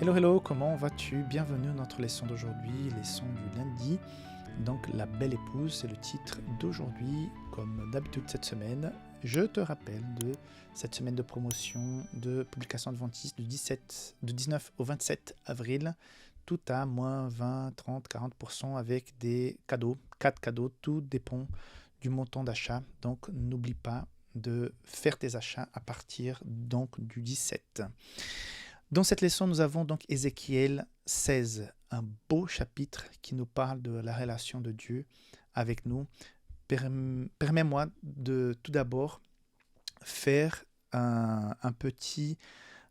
Hello, hello, comment vas-tu? Bienvenue à notre leçon d'aujourd'hui, leçon du lundi. Donc, la belle épouse, c'est le titre d'aujourd'hui. Comme d'habitude cette semaine, je te rappelle de cette semaine de promotion de publication adventiste du 19 au 27 avril. Tout à moins 20, 30, 40% avec des cadeaux, 4 cadeaux, tout dépend du montant d'achat. Donc, n'oublie pas de faire tes achats à partir donc du 17. Dans cette leçon, nous avons donc Ézéchiel 16, un beau chapitre qui nous parle de la relation de Dieu avec nous. Permets-moi de tout d'abord faire un petit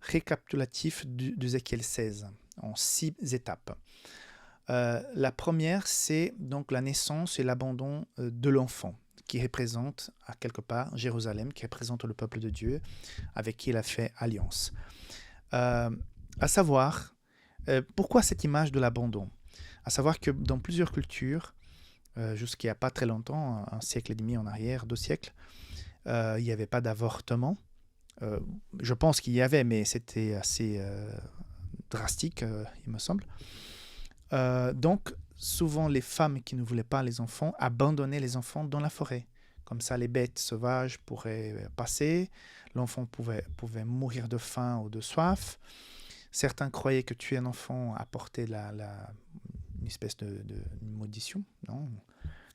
récapitulatif d'Ézéchiel 16 en 6 étapes. La première, c'est donc la naissance et l'abandon de l'enfant, qui représente à quelque part Jérusalem, qui représente le peuple de Dieu avec qui il a fait alliance. À savoir, pourquoi cette image de l'abandon? À savoir que dans plusieurs cultures, jusqu'il n'y a pas très longtemps, un siècle et demi en arrière, 2 siècles, il n'y avait pas d'avortement. Je pense qu'il y avait, mais c'était assez drastique, il me semble. Donc, souvent, les femmes qui ne voulaient pas les enfants abandonnaient les enfants dans la forêt. Comme ça, les bêtes sauvages pourraient passer, l'enfant pouvait mourir de faim ou de soif. Certains croyaient que tuer un enfant apportait une espèce de maudissement, non?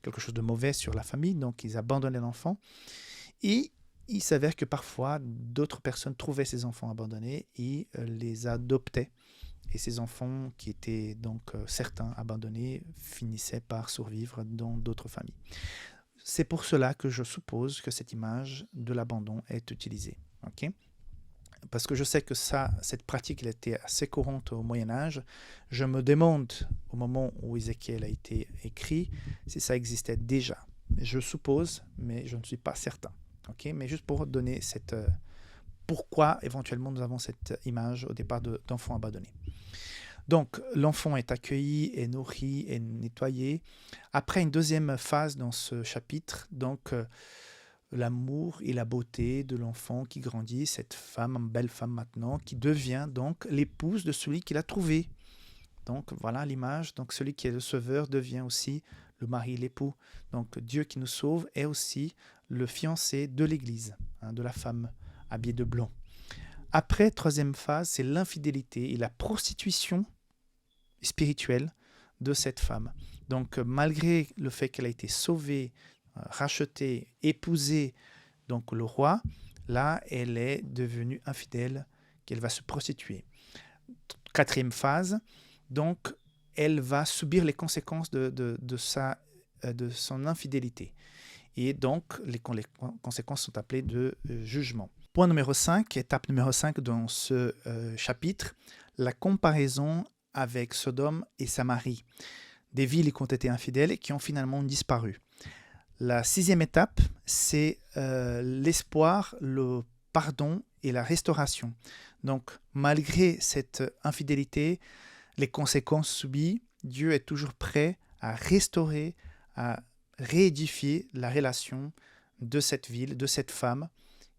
Quelque chose de mauvais sur la famille, donc ils abandonnaient l'enfant. Et il s'avère que parfois, d'autres personnes trouvaient ces enfants abandonnés et les adoptaient. Et ces enfants qui étaient donc certains abandonnés finissaient par survivre dans d'autres familles. C'est pour cela que je suppose que cette image de l'abandon est utilisée. Okay? Parce que je sais que cette pratique elle était assez courante au Moyen-Âge. Je me demande, au moment où Ézéchiel a été écrit, si ça existait déjà. Je suppose, mais je ne suis pas certain. Okay? Mais juste pour donner pourquoi éventuellement nous avons cette image au départ d'enfants abandonnés. Donc, l'enfant est accueilli, est nourri, est nettoyé. Après, une deuxième phase dans ce chapitre, donc l'amour et la beauté de l'enfant qui grandit, cette femme, une belle femme maintenant, qui devient donc l'épouse de celui qu'il a trouvé. Donc, voilà l'image. Donc, celui qui est le sauveur devient aussi le mari, l'époux. Donc, Dieu qui nous sauve est aussi le fiancé de l'Église, de la femme habillée de blanc. Après, troisième phase, c'est l'infidélité et la prostitution spirituelle de cette femme. Donc, malgré le fait qu'elle a été sauvée, rachetée, épousée, donc le roi, là, elle est devenue infidèle, qu'elle va se prostituer. Quatrième phase, donc, elle va subir les conséquences de son infidélité. Et donc, les conséquences sont appelées de jugement. Point numéro 5, étape numéro 5 dans ce chapitre, la comparaison avec Sodome et Samarie, des villes qui ont été infidèles et qui ont finalement disparu. La 6e étape, c'est l'espoir, le pardon et la restauration. Donc, malgré cette infidélité, les conséquences subies, Dieu est toujours prêt à restaurer, à réédifier la relation de cette ville, de cette femme,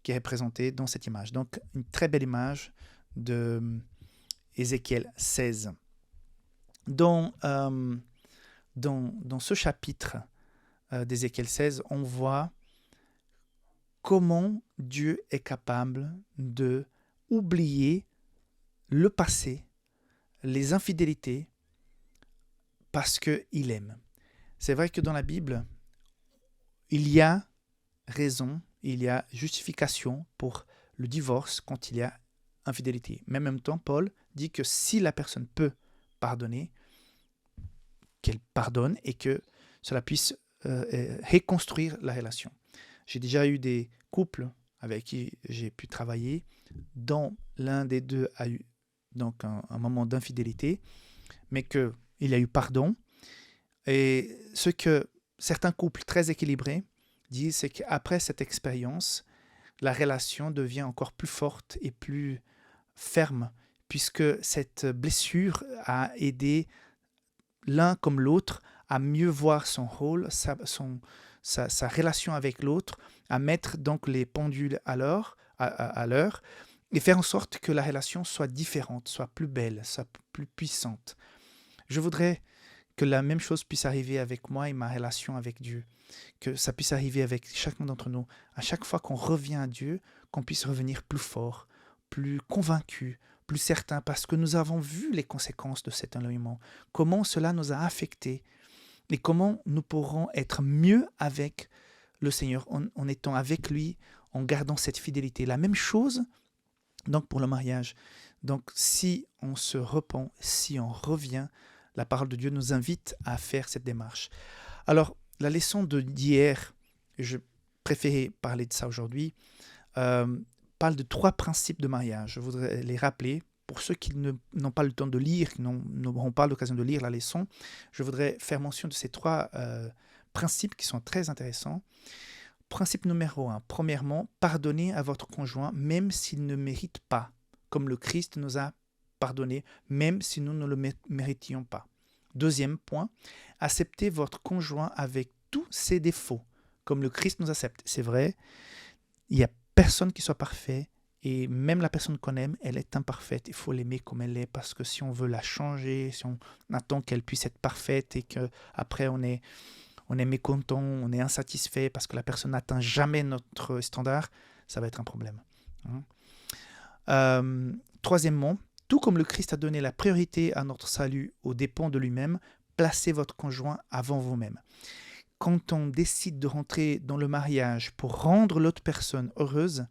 qui est représentée dans cette image. Donc, une très belle image de Ézéchiel 16. Dans ce chapitre d'Ézéchiel 16, on voit comment Dieu est capable de oublier le passé, les infidélités, parce qu'il aime. C'est vrai que dans la Bible, il y a raison, il y a justification pour le divorce quand il y a infidélité. Mais en même temps, Paul dit que si la personne peut pardonner, qu'elle pardonne et que cela puisse reconstruire la relation. J'ai déjà eu des couples avec qui j'ai pu travailler, dont l'un des deux a eu donc un moment d'infidélité, mais qu'il y a eu pardon. Et ce que certains couples très équilibrés disent, c'est qu'après cette expérience, la relation devient encore plus forte et plus ferme, puisque cette blessure a aidé l'un comme l'autre à mieux voir son rôle, sa relation avec l'autre, à mettre donc les pendules à l'heure et faire en sorte que la relation soit différente, soit plus belle, soit plus puissante. Je voudrais que la même chose puisse arriver avec moi et ma relation avec Dieu, que ça puisse arriver avec chacun d'entre nous. À chaque fois qu'on revient à Dieu, qu'on puisse revenir plus fort, plus convaincu, plus certain, parce que nous avons vu les conséquences de cet éloignement, comment cela nous a affectés et comment nous pourrons être mieux avec le Seigneur en étant avec lui, en gardant cette fidélité. La même chose donc pour le mariage. Donc si on se repent, si on revient, la parole de Dieu nous invite à faire cette démarche. Alors, la leçon d'hier, je préférais parler de ça aujourd'hui, parle de 3 principes de mariage. Je voudrais les rappeler. Pour ceux qui n'ont pas le temps de lire, qui n'auront pas l'occasion de lire la leçon, je voudrais faire mention de ces 3 principes qui sont très intéressants. Principe numéro 1, premièrement, pardonnez à votre conjoint même s'il ne mérite pas, comme le Christ nous a pardonné, même si nous ne le méritions pas. Deuxième point, acceptez votre conjoint avec tous ses défauts, comme le Christ nous accepte. C'est vrai, il n'y a personne qui soit parfait, et même la personne qu'on aime, elle est imparfaite. Il faut l'aimer comme elle est, parce que si on veut la changer, si on attend qu'elle puisse être parfaite et qu'après on est mécontent, on est insatisfait parce que la personne n'atteint jamais notre standard, ça va être un problème. Troisièmement, tout comme le Christ a donné la priorité à notre salut aux dépens de lui-même, placez votre conjoint avant vous-même. Quand on décide de rentrer dans le mariage pour rendre l'autre personne heureuse,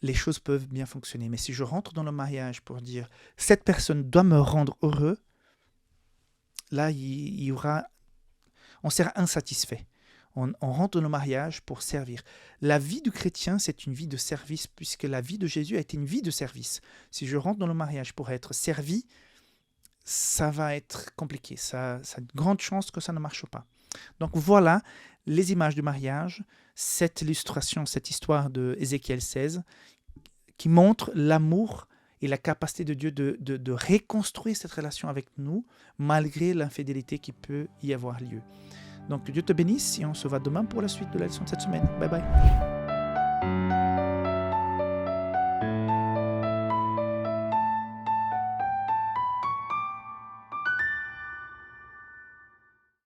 les choses peuvent bien fonctionner. Mais si je rentre dans le mariage pour dire « cette personne doit me rendre heureux », là, on sera insatisfait. On rentre dans le mariage pour servir. La vie du chrétien, c'est une vie de service, puisque la vie de Jésus a été une vie de service. Si je rentre dans le mariage pour être servi, ça va être compliqué. Ça a de grandes chances que ça ne marche pas. Donc voilà les images du mariage, cette illustration, cette histoire de Ézéchiel 16, qui montre l'amour et la capacité de Dieu de reconstruire cette relation avec nous, malgré l'infidélité qui peut y avoir lieu. Donc Dieu te bénisse et on se voit demain pour la suite de la leçon de cette semaine. Bye bye.